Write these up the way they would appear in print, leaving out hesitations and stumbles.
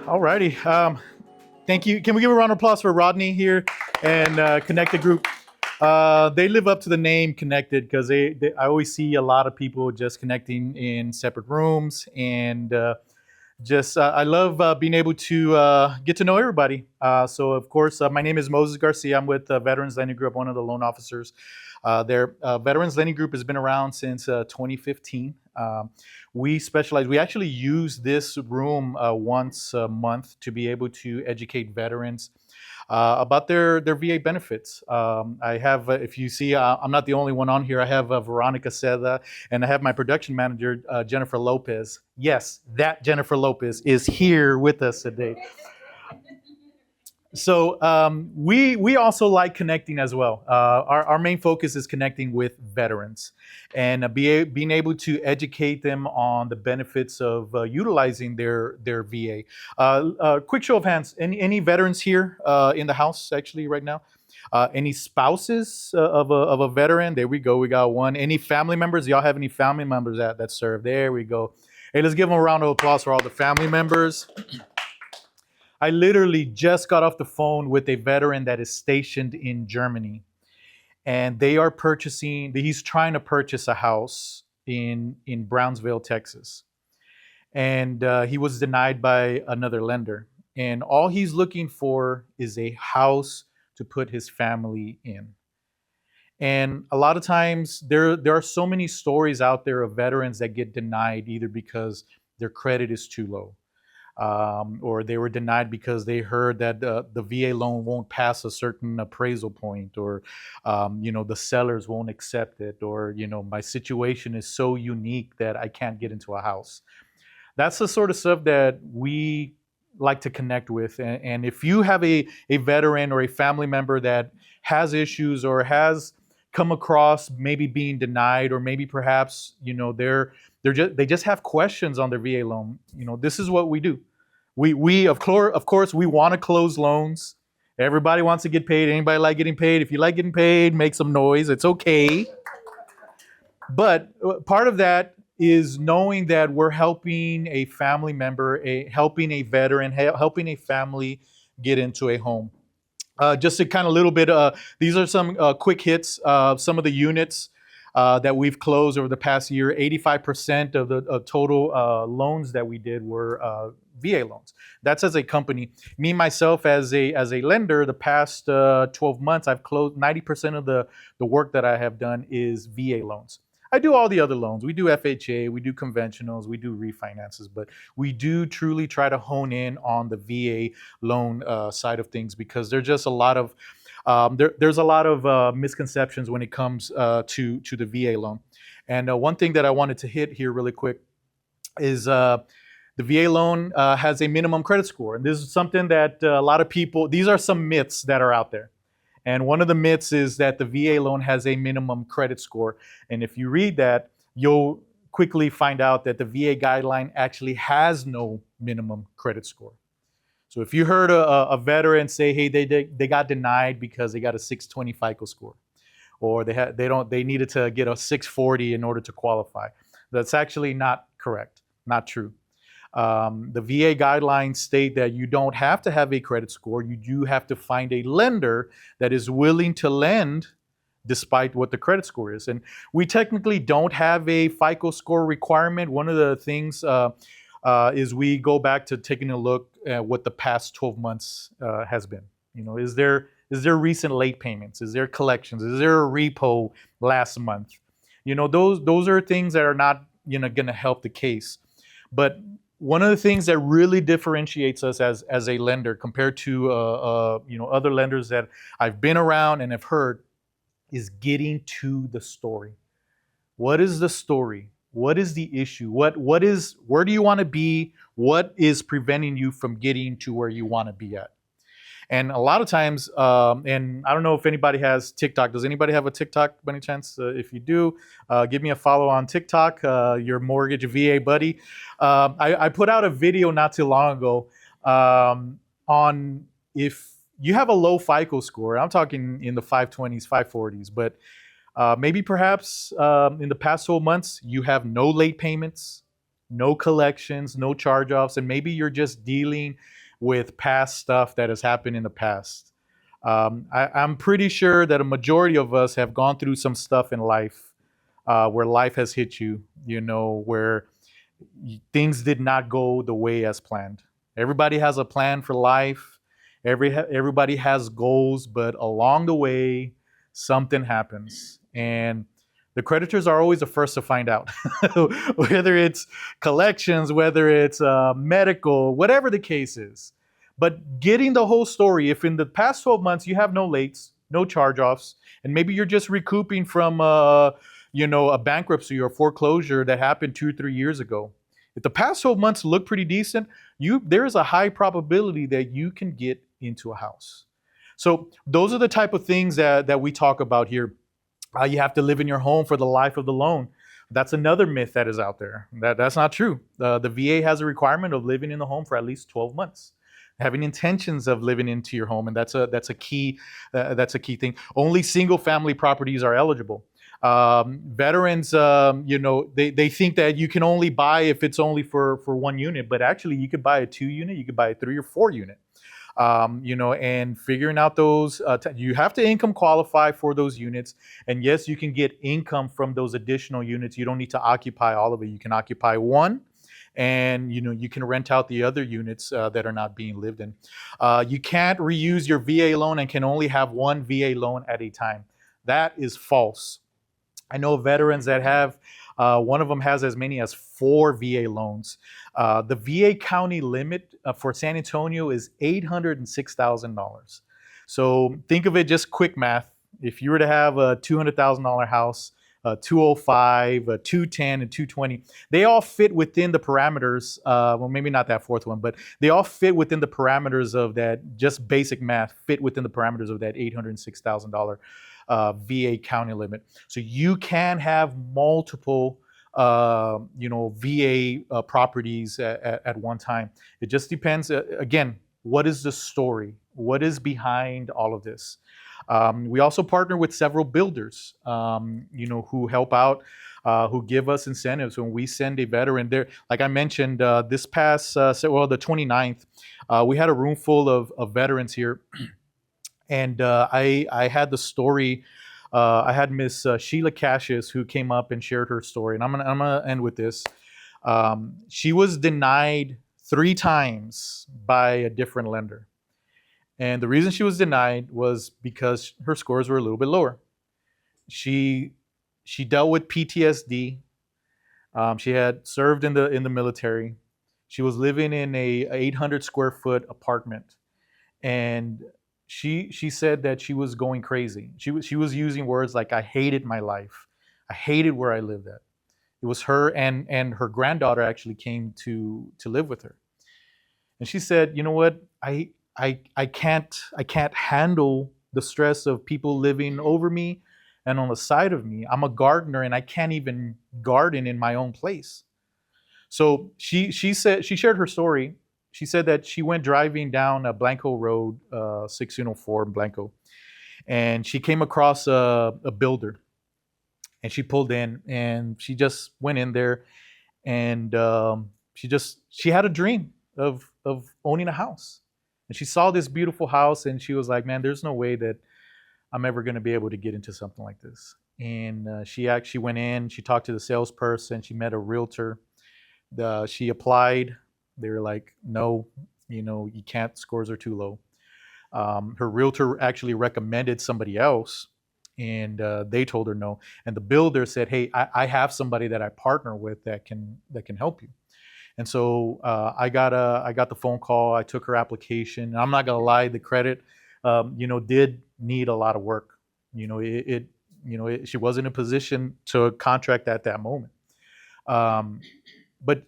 All righty. Thank you. Can we give a round of applause for Rodney here and Connected Group? They live up to the name Connected because I always see a lot of people just connecting in separate rooms, and I love being able to get to know everybody. So of course, my name is Moses Garcia. I'm with Veterans Lending Group, one of the loan officers. Their Veterans Lending Group has been around since 2015. We actually use this room once a month to be able to educate veterans about their VA benefits. I have, if you see, I'm not the only one on here. I have Veronica Seda, and I have my production manager, Jennifer Lopez. Yes, that Jennifer Lopez is here with us today. So we also like connecting as well. Our main focus is connecting with veterans and being able to educate them on the benefits of utilizing their VA. Quick show of hands. Any veterans here in the house actually right now? Any spouses of a veteran? There we go. We got one. Any family members? Y'all have any family members that serve? There we go. Hey, let's give them a round of applause for all the family members. I literally just got off the phone with a veteran that is stationed in Germany, and he's trying to purchase a house in Brownsville, Texas. And he was denied by another lender. And all he's looking for is a house to put his family in. And a lot of times there are so many stories out there of veterans that get denied either because their credit is too low. Or they were denied because they heard that the VA loan won't pass a certain appraisal point, or the sellers won't accept it, or my situation is so unique that I can't get into a house. That's the sort of stuff that we like to connect with. And if you have a veteran or a family member that has issues or has come across maybe being denied, or maybe perhaps they just have questions on their VA loan, this is what we do. We of course we want to close loans. Everybody wants to get paid. Anybody like getting paid? If you like getting paid, make some noise. It's okay. But part of that is knowing that we're helping a family member, helping a veteran, helping a family get into a home. Just a kind of little bit, these are some quick hits. Some of the units that we've closed over the past year. 85% of the total loans that we did were VA loans. That's as a company. Me, myself, as a lender, the past 12 months, I've closed 90% of the work that I have done is VA loans. I do all the other loans. We do FHA, we do conventionals, we do refinances, but we do truly try to hone in on the VA loan side of things, because there's just a lot of there's a lot of misconceptions when it comes to the VA loan. And one thing that I wanted to hit here really quick is the VA loan has a minimum credit score. And this is something that a lot of people, these are some myths that are out there. And one of the myths is that the VA loan has a minimum credit score. And if you read that, you'll quickly find out that the VA guideline actually has no minimum credit score. So if you heard a veteran say, hey, they got denied because they got a 620 FICO score, or they needed to get a 640 in order to qualify, that's actually not correct, not true. The VA guidelines state that you don't have to have a credit score. You do have to find a lender that is willing to lend despite what the credit score is. And we technically don't have a FICO score requirement. One of the things is we go back to taking a look at what the past 12 months has been. Is there recent late payments? Is there collections? Is there a repo last month? Those are things that are not going to help the case. But one of the things that really differentiates us as a lender compared to other lenders that I've been around and have heard is getting to the story. What is the story? What is the issue? where do you want to be? What is preventing you from getting to where you want to be at? And a lot of times, and I don't know if anybody has TikTok. Does anybody have a TikTok by any chance? If you do, give me a follow on TikTok, your mortgage VA buddy. I put out a video not too long ago on if you have a low FICO score. I'm talking in the 520s, 540s, but Maybe perhaps in the past 12 months, you have no late payments, no collections, no charge offs, and maybe you're just dealing with past stuff that has happened in the past. I'm pretty sure that a majority of us have gone through some stuff in life where life has hit you, where things did not go the way as planned. Everybody has a plan for life. Everybody has goals, but along the way, something happens, and the creditors are always the first to find out, whether it's collections, whether it's medical, whatever the case is. But getting the whole story, if in the past 12 months you have no lates, no charge offs, and maybe you're just recouping from a bankruptcy or foreclosure that happened 2 or 3 years ago. If the past 12 months look pretty decent, there is a high probability that you can get into a house. So those are the type of things that we talk about here. You have to live in your home for the life of the loan. That's another myth that is out there. That's not true. The VA has a requirement of living in the home for at least 12 months. Having intentions of living into your home, and that's a key thing. Only single family properties are eligible. Veterans, they think that you can only buy if it's only for one unit, but actually you could buy a 2 unit, you could buy a 3 or 4 unit. And figuring out those, you have to income qualify for those units. And yes, you can get income from those additional units. You don't need to occupy all of it. You can occupy one, and you can rent out the other units that are not being lived in. You can't reuse your VA loan and can only have one VA loan at a time. That is false. I know veterans that have, one of them has as many as 4 VA loans. The VA county limit for San Antonio is $806,000. So think of it, just quick math. If you were to have a $200,000 house, a 205, a 210, and 220, they all fit within the parameters. Well, maybe not that fourth one, but they all fit within the parameters of that. Just basic math fit within the parameters of that $806,000 VA county limit. So you can have multiple VA properties at one time. It just depends. Again, what is the story? What is behind all of this? We also partner with several builders, who help out, who give us incentives when we send a veteran there. Like I mentioned, this past, the 29th, we had a room full of veterans here. And I had the story. I had Miss Sheila Cassius, who came up and shared her story, and I'm gonna end with this. She was denied 3 times by a different lender, and the reason she was denied was because her scores were a little bit lower. She dealt with PTSD. She had served in the military. She was living in a 800 square foot apartment, and she said that she was going crazy. She was using words like, "I hated my life. I hated where I lived at." It was her, and her granddaughter actually came to live with her. And she said, "You know what? I can't handle the stress of people living over me and on the side of me. I'm a gardener and I can't even garden in my own place." So she shared her story. She said that she went driving down a Blanco Road, 1604 in Blanco, and she came across a builder, and she pulled in, and she just went in there, and she had a dream of owning a house, and she saw this beautiful house, and she was like, "Man, there's no way that I'm ever going to be able to get into something like this." And she actually went in, she talked to the salesperson, she met a realtor. She applied. They were like, "No, you can't, scores are too low." Her realtor actually recommended somebody else, and they told her no. And the builder said, "Hey, I have somebody that I partner with that can help you." And so I got the phone call. I took her application. And I'm not gonna lie, the credit, did need a lot of work. She wasn't in a position to contract at that moment. But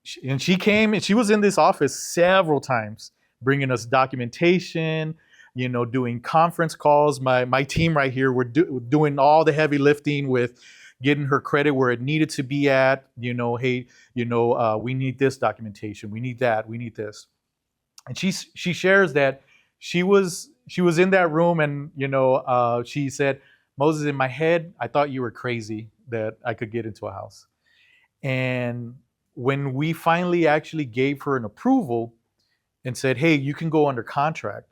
she came, and she was in this office several times, bringing us documentation, doing conference calls. My team right here were doing all the heavy lifting with getting her credit where it needed to be at. Hey, we need this documentation, we need that, we need this. And she shares that she was in that room, and she said, Moses, in my head, I thought you were crazy that I could get into a house. And when we finally actually gave her an approval and said, hey, you can go under contract,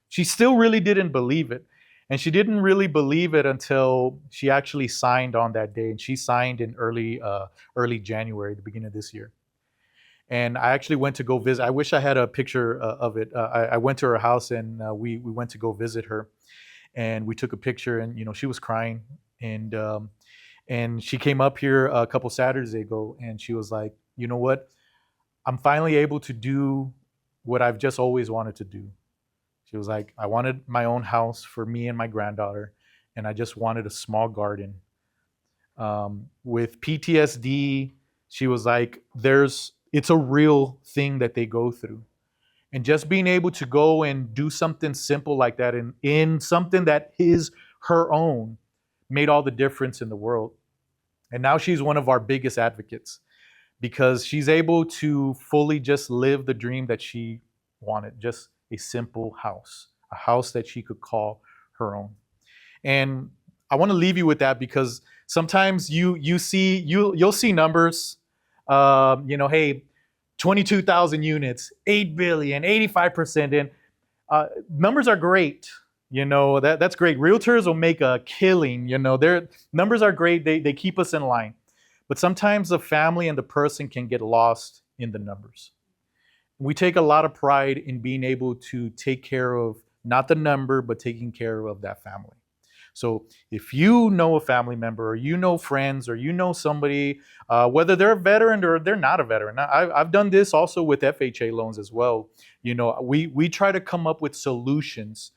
she still really didn't believe it. And she didn't really believe it until she actually signed on that day. And she signed in early January, the beginning of this year. And I actually went to go visit. I wish I had a picture of it. I went to her house, and we went to go visit her, and we took a picture. And she was crying, and she came up here a couple Saturdays ago, and she was like, you know what? I'm finally able to do what I've just always wanted to do. She was like, I wanted my own house for me and my granddaughter, and I just wanted a small garden. With PTSD, she was like, it's a real thing that they go through. And just being able to go and do something simple like that in something that is her own made all the difference in the world. And now she's one of our biggest advocates because she's able to fully just live the dream that she wanted, just a simple house, a house that she could call her own. And I want to leave you with that because sometimes you'll see numbers, hey, 22,000 units, 8 billion, 85% in. Numbers are great. That's great. Realtors will make a killing. Their numbers are great. They keep us in line. But sometimes the family and the person can get lost in the numbers. We take a lot of pride in being able to take care of not the number, but taking care of that family. So if you know a family member, or you know friends, or you know somebody, whether they're a veteran or they're not a veteran, I've done this also with FHA loans as well. We try to come up with solutions.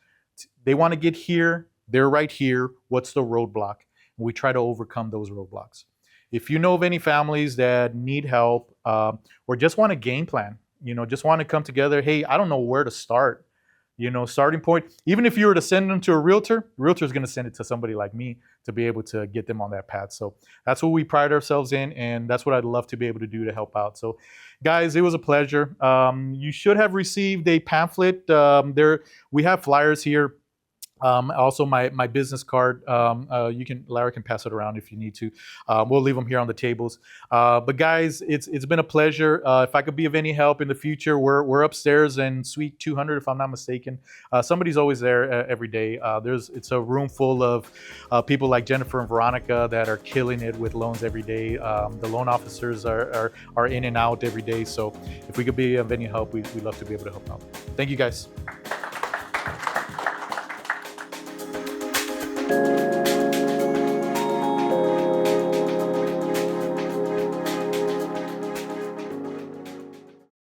They want to get here, they're right here. What's the roadblock? We try to overcome those roadblocks. If you know of any families that need help, or just want a game plan, just want to come together, hey, I don't know where to start. Starting point, even if you were to send them to a realtor is going to send it to somebody like me to be able to get them on that path. So that's what we pride ourselves in, and that's what I'd love to be able to do to help out. So guys, it was a pleasure. You should have received a pamphlet. We have flyers here. Also my business card. Larry can pass it around if you need to. We'll leave them here on the tables. But guys, it's been a pleasure. If I could be of any help in the future, we're upstairs in Suite 200, if I'm not mistaken. Somebody's always there every day. It's a room full of people like Jennifer and Veronica that are killing it with loans every day. The loan officers are in and out every day. So if we could be of any help, we'd love to be able to help out. Thank you guys.